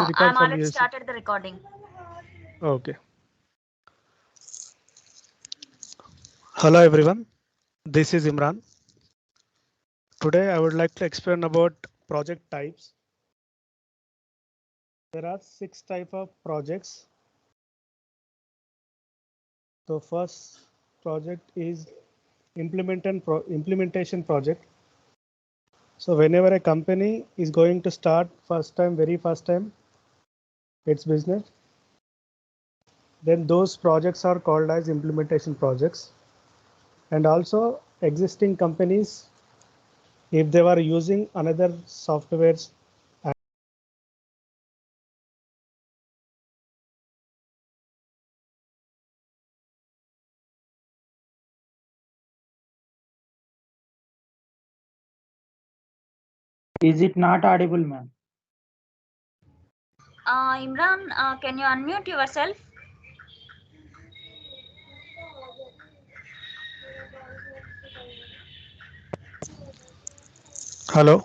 I'm already started the recording. Okay. Hello everyone, this is Imran. Today I would like to explain about project types. There are 6 types of projects. So first project is implementation project. So whenever a company is going to start very first time its business, then those projects are called as implementation projects. And also existing companies, if they were using another softwares, Is it not audible, ma'am? Imran, can you unmute yourself? hello.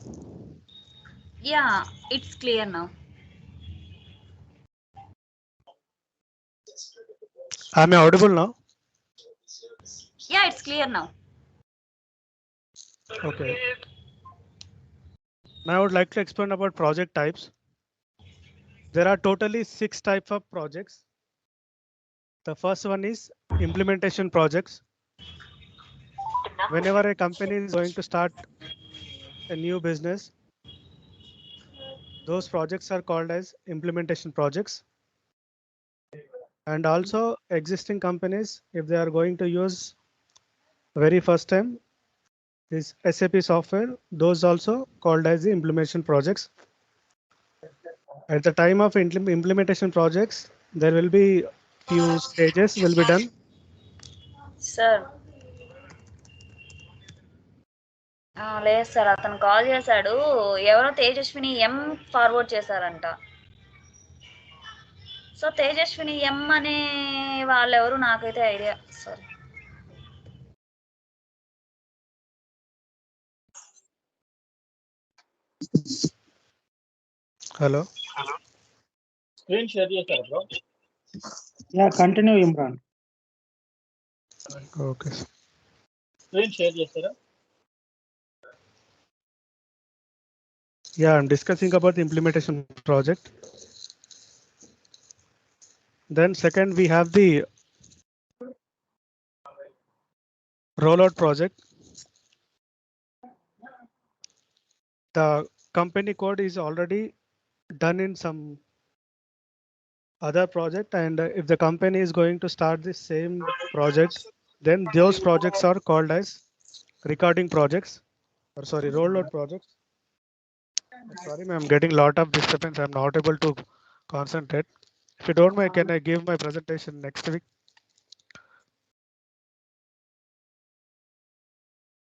Yeah, it's clear now. Am I audible now? Yeah, it's clear now. Okay. Now I would like to explain about project types. There are totally 6 types of projects. The first one is implementation projects. Whenever a company is going to start a new business, those projects are called as implementation projects. And also existing companies, if they are going to use very first time this SAP software, those also called as the implementation projects. At the time of implementation projects, there will be few stages will be done. Sir లేదు sir, అతను call చేశాడు. ఎవరో తేజస్విని ఎం forward చేశారంట. So Tejaswini ఎం అనే వాళ్ళెవరు నాకైతే idea. Sorry. Hello. Screen share చేశారా bro? Yeah, continue, Imran. Okay. Screen share చేశారా? Yeah, I'm discussing about the implementation project. Then second, we have the rollout project. The company code is already done in some other project, and if the company is going to start the same project, then those projects are called as recording projects, or sorry, rollout projects. Sorry, I'm getting a lot of disturbance. I'm not able to concentrate. If you don't mind, can I give my presentation next week?